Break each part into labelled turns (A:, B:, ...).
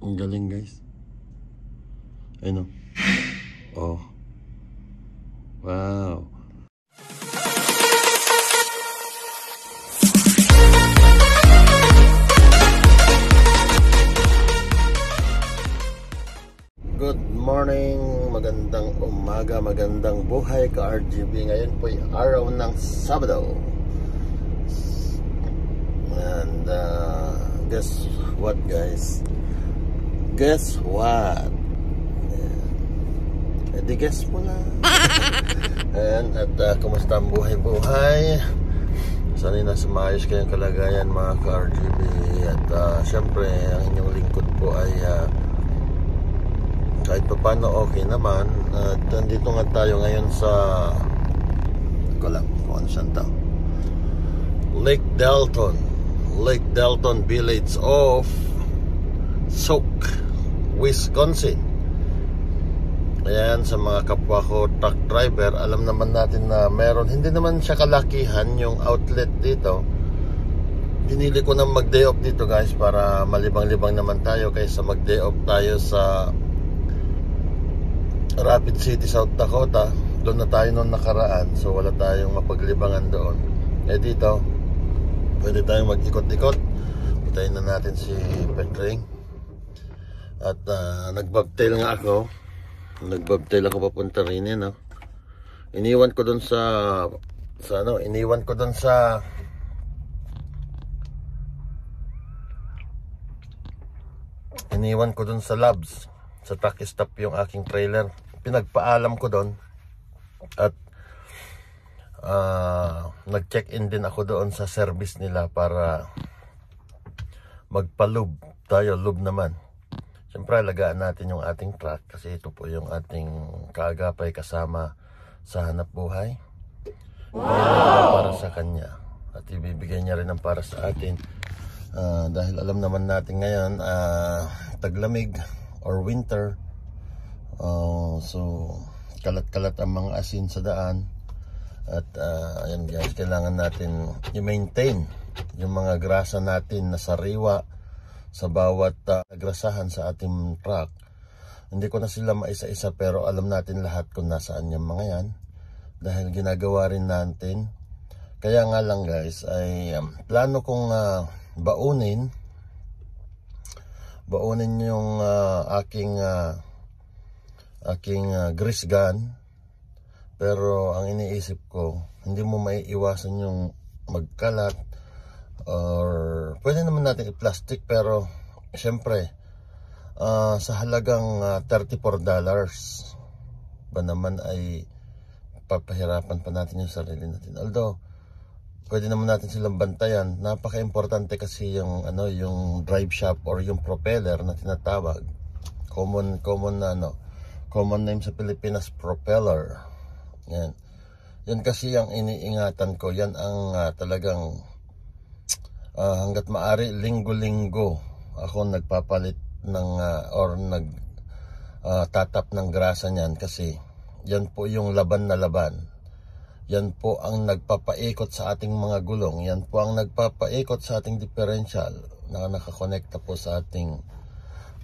A: Ang galing guys. Ayun oh. Wow. Good morning, magandang umaga, magandang buhay ka-RGB. Ngayon po ay araw ng Sabado. And guess what guys? Guess what? Edi guess mo na. And kumusta ang buhay-buhay? Sana'y nasa maayos kayong kalagayan mga ka-RGB. At syempre ang inyong lingkod po ay kahit pa paano okay naman. At nandito nga tayo ngayon sa ko lang kung ano saan tao, Lake Delton Village of Sauk, Wisconsin. Ayan, sa mga kapwa ko truck driver, alam naman natin na meron, hindi naman siya kalakihan yung outlet dito. Pinili ko na mag-day off dito guys para malibang-libang naman tayo kaysa mag-day off tayo sa Rapid City, South Dakota. Doon na tayo noon nakaraan, so wala tayong mapaglibangan doon. Dito pwede tayong mag-ikot-ikot. Patayin na natin si Petring. At nagbobtail nga ako. Nagbobtail ako papunta rin no? Iniwan ko doon sa Labs. Sa truck stop yung aking trailer. Pinagpaalam ko doon. At nag-check-in din ako doon sa service nila para magpa-lube tayo, lube naman. Siyempre alagaan natin yung ating truck kasi ito po yung ating kaagapay kasama sa hanap buhay. Wow! Para sa kanya at ibibigay niya rin ang para sa atin. Dahil alam naman natin ngayon taglamig or winter, so kalat-kalat ang mga asin sa daan. At ayan guys, kailangan natin i-maintain yung mga grasa natin na sariwa sa bawat grasahan sa ating truck. Hindi ko na sila maisa-isa pero alam natin lahat kung nasaan yung mga yan dahil ginagawa rin natin. Kaya nga lang guys ay plano kong baunin yung aking grease gun. Pero ang iniisip ko, hindi mo maiiwasan yung magkalat, or pwede naman natin i-plastic, pero syempre sa halagang $34 ba naman ay papahirapan pa natin yung sarili natin. Although pwede naman natin silang bantayan. Napaka-importante kasi yung drive shaft or yung propeller na tinatawag. Common name sa Pilipinas, propeller. Yan kasi yung iniingatan ko. Yan ang talagang hanggat maaari linggo-linggo ako nagpapalit ng or tatap ng grasa niyan kasi yan po yung laban na laban. Yan po ang nagpapaikot sa ating mga gulong. Yan po ang nagpapaikot sa ating differential na nakakonekta po sa ating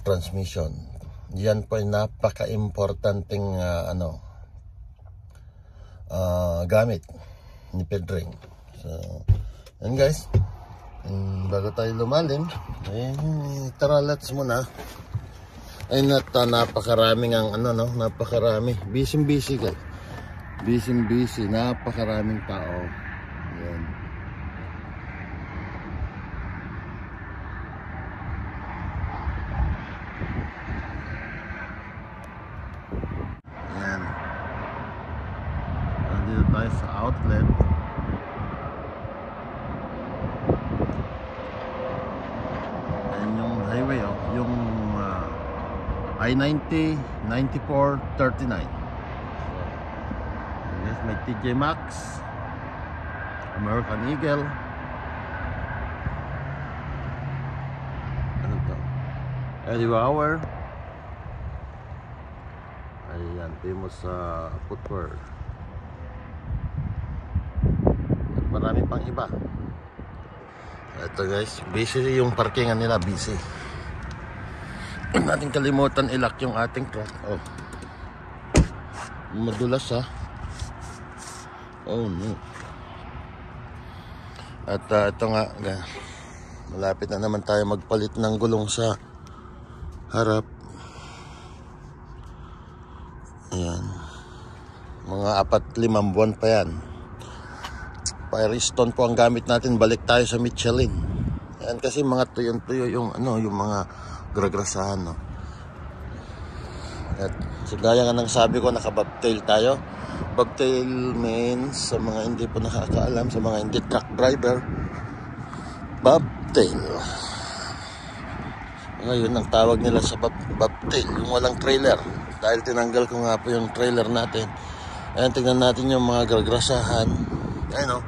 A: transmission. Yan po ay napaka-importanting gamit ni Pedring. So, yan guys. Bago tayo lumalim, tara let's muna. Ay napakaraming napakarami. Busy guys. Busy, napakaraming tao. Yan. Yan. Nandito tayo sa outlet. Ayan yung highway, yung I-90, 94, 39. Yes, may TJ Maxx, American Eagle. Ano to? Eddie Bauer. Ayan, famous sa footwear. At marami pang iba. Ito guys, busy yung parkingan nila, busy. Huwag natin kalimutan i-lock yung ating truck. Oh. Madulas ha. Oh no. At ito nga, malapit na naman tayo magpalit ng gulong sa harap. Ayan. Mga 4-5 buwan pa yan. Firestone po ang gamit natin. Balik tayo sa Michelin. Ayan, kasi mga tuyo-tuyo yung yung mga gragrasahan, no. At so, gaya nga ng sabi ko, naka-bobtail tayo. Bobtail means, sa mga hindi po nakakaalam, sa mga hindi truck driver, bobtail. Ngayon ang tawag nila sa bobtail, yung walang trailer. Dahil tinanggal ko nga po yung trailer natin. Ayan, tingnan natin yung mga gragrasahan. Ayan, no.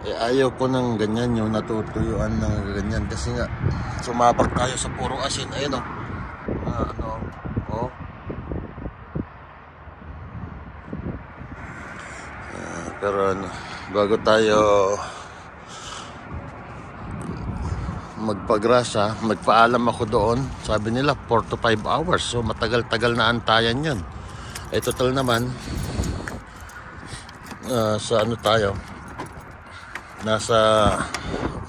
A: Ayaw ko ng ganyan, yung natutuyuan ng ganyan. Kasi nga, sumabak tayo sa puro asin. Ayan, no. Pero bago tayo magpagrasa, magpaalam ako doon. Sabi nila 4 to 5 hours. So matagal-tagal na antayan yun. Total naman, sa tayo, nasa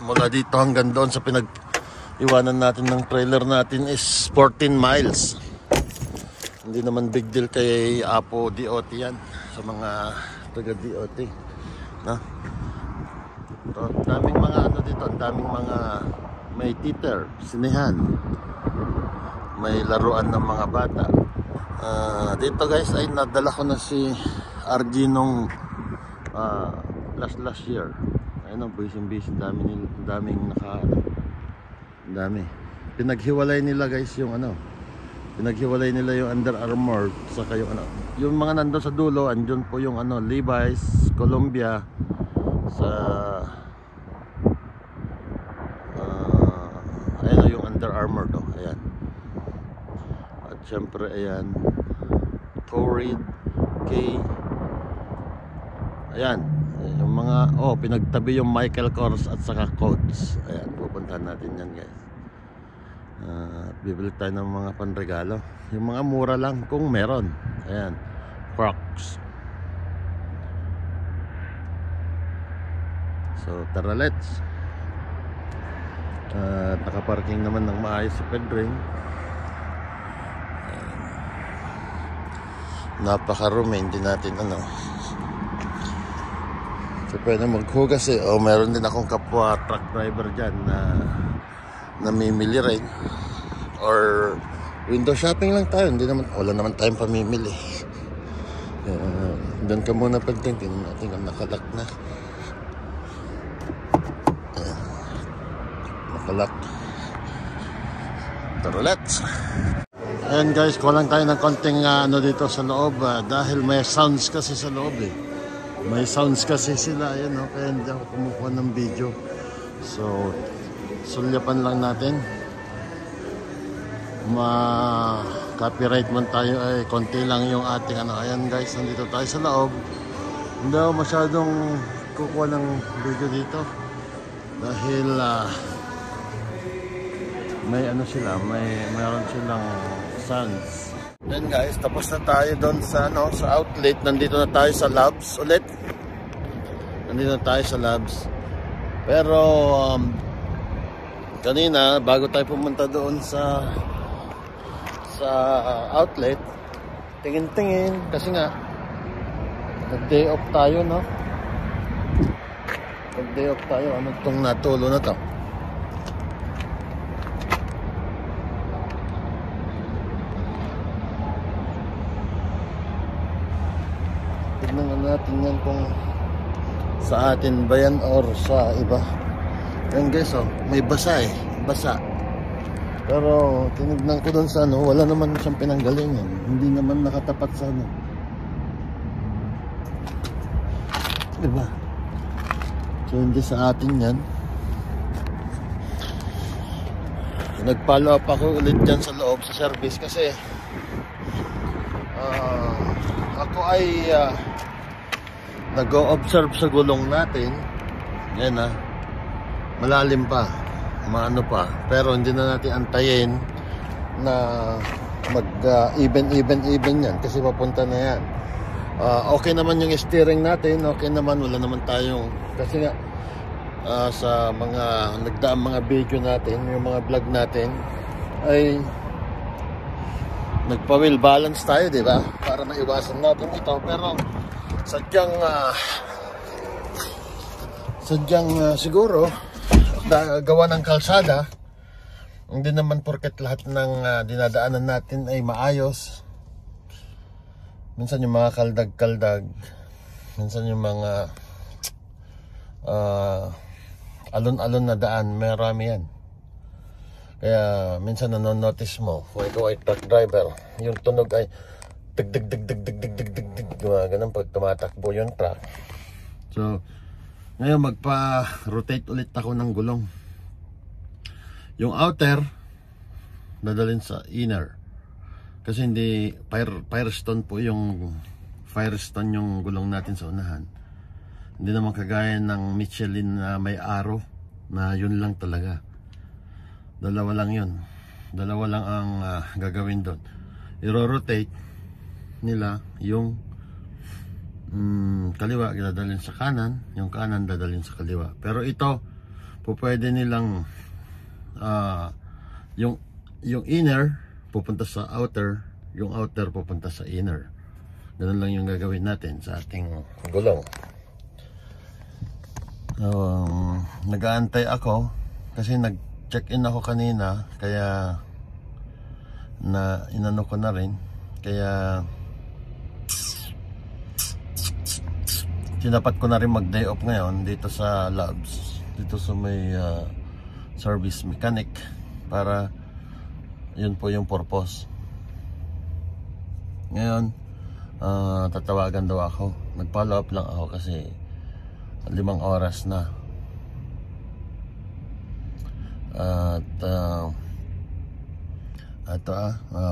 A: mula dito hanggang doon sa pinag-iwanan natin ng trailer natin is 14 miles. Hindi naman big deal kay Apo DOT yan, sa mga taga DOT, no? So, daming mga dito, daming mga may theater, sinehan, may laruan ng mga bata. Dito guys ay nadala ko na si RG nung last year. Ayun, busy, daming dami. Pinaghiwalay nila guys yung pinaghiwalay nila yung Under Armour saka yung yung mga nandun sa dulo, andun po yung Levi's, Columbia, sa ayun yung Under Armour to, ayan. At syempre ayan, Torrid, K, ayan, yung mga pinagtabi yung Michael Kors at saka Coach. Ayan, pupuntahan natin yan guys. Bibili tayo ng mga panregalo, yung mga mura lang kung meron. Ayan, Crocs. So tara, let's. Nakaparking naman ng maayos si Pedring. Napakarumi, hindi natin so pwede maghugas meron din akong kapwa truck driver dyan na namimili rin, or window shopping lang tayo. Wala naman tayong pamimili. Doon ka muna pagtingin natin kung nakalak na. Nakalak. Tara, let's. Ayan guys, kulang tayo ng konting dito sa loob, dahil may sounds kasi sa loob may sounds kasi sila, ayan, kaya hindi ako kumukuha ng video. So sulyapan lang natin, copyright man tayo ay konti lang yung ating ayan guys, nandito tayo sa loob. Hindi ako masyadong kukuha ng video dito dahil may sila, mayroon silang sounds. Then guys, tapos na tayo doon sa sa outlet. Nandito na tayo sa Labs ulit. Nandito na tayo sa Labs. Pero kanina bago tayo pumunta doon sa outlet, tingin-tingin kasi nga nag-day off tayo, no? Nag-day off tayo. Ano tong natulo na to? Tignan natin yan kung sa atin ba yan or sa iba. Yan guys, may basa basa. Pero tinignan ko doon sa wala naman siyang pinanggalingan. Hindi naman nakatapat sa diba? So hindi sa atin yan. Nag-follow up ako ulit dyan sa loob sa service kasi ako ay nag-o-observe sa gulong natin. Yan malalim pa, maano pa, pero hindi na natin antayin na mag even yan kasi papunta na yan. Okay naman yung steering natin, okay naman, wala naman tayong, kasi nga sa mga nagdaang mga video natin, yung mga vlog natin ay nagpa-wheel balance tayo, di ba? Para maiwasan natin ito, pero sadyang siguro gawa ng kalsada, hindi naman porket lahat ng dinadaanan natin ay maayos. Minsan yung mga kaldag-kaldag, minsan yung mga alon-alon na daan, marami yan. Kaya minsan nanonotice mo kung ikaw ay truck driver, yung tunog ay dig ganun pag tumatakbo yung truck. So ngayon magpa-rotate ulit ako ng gulong. Yung outer dadalhin sa inner kasi hindi Firestone po yung Firestone yung gulong natin sa unahan. Hindi naman kagaya ng Michelin na may arrow na yun lang talaga. Dalawa lang yun. Dalawa lang ang gagawin doon. I-rotate nila yung kaliwa dadalhin sa kanan, yung kanan dadalhin sa kaliwa. Pero ito po pwede nilang yung inner pupunta sa outer, yung outer pupunta sa inner. Ganun lang yung gagawin natin sa ating gulong. Nag-aantay ako kasi nag-check-in ako kanina, kaya inano ko na rin, kaya sinapat ko na rin mag-day off ngayon dito sa labs, dito sa may service mechanic, para yun po yung purpose. Ngayon tatawagan daw ako, nag-follow up lang ako kasi 5 oras na. At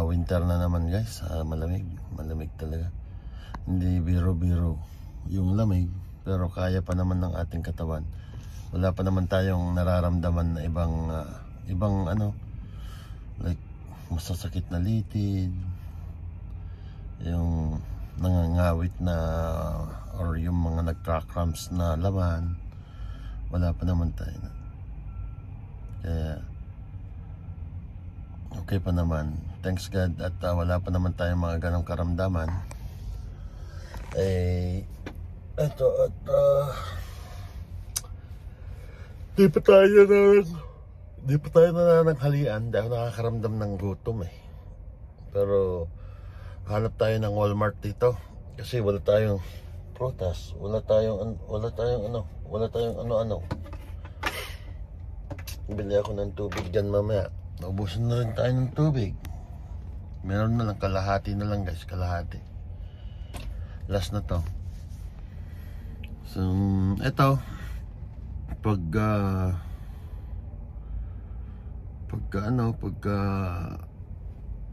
A: winter na naman guys, malamig talaga, hindi biro-biro yung lamig, pero kaya pa naman ng ating katawan. Wala pa naman tayong nararamdaman na ibang ano, like masasakit na litid, yung nangangawit na, or yung mga nagka-cramps na laman. Wala pa naman tayo na. Kaya okay pa naman, thanks God, at wala pa naman tayong mga ganong karamdaman. Eto, at di pa tayo nanananghalian dahil nakakaramdam ng gutom Pero hanap tayo ng Walmart dito kasi wala tayong prutas, wala tayong ano. Bili ako ng tubig dyan mamaya. Naubusan na rin tayo ng tubig. Meron na lang, kalahati na lang guys, kalahati. Last na to. So eto, pagka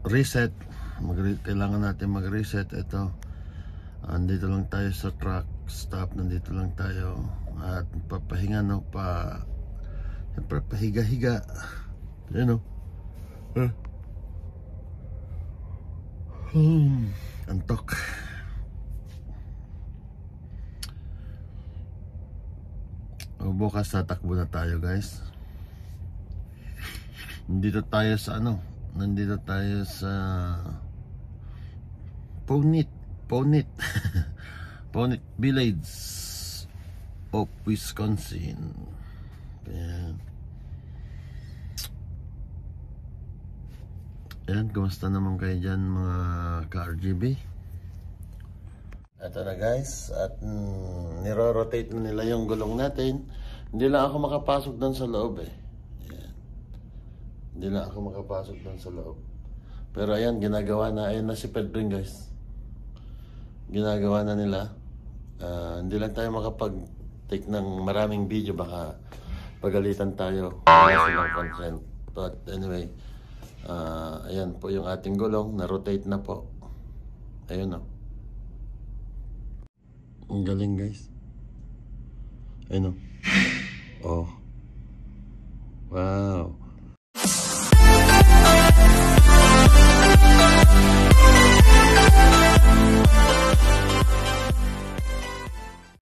A: reset, kailangan natin mag-reset. Ito, andito lang tayo sa truck stop, nandito lang tayo at papahinga, siyempre pahiga-higa, antok. Bukas tatakbo na tayo guys. Nandito tayo sa Ponit Village of Wisconsin. Ayan, kumusta naman kayo dyan mga ka-RGB? Ito na guys, at niro-rotate na nila yung gulong natin. Hindi lang ako makapasok doon sa loob Ayan. Hindi lang ako makapasok doon sa loob. Pero ayan, ginagawa na. Ayan na si Pedro guys. Ginagawa na nila. Hindi lang tayo makapag-take ng maraming video, baka pagalitan tayo. Wala consent. But anyway, ayan po yung ating gulong, na-rotate na po. Ayun Ang galing guys. Ayun Oh. Wow.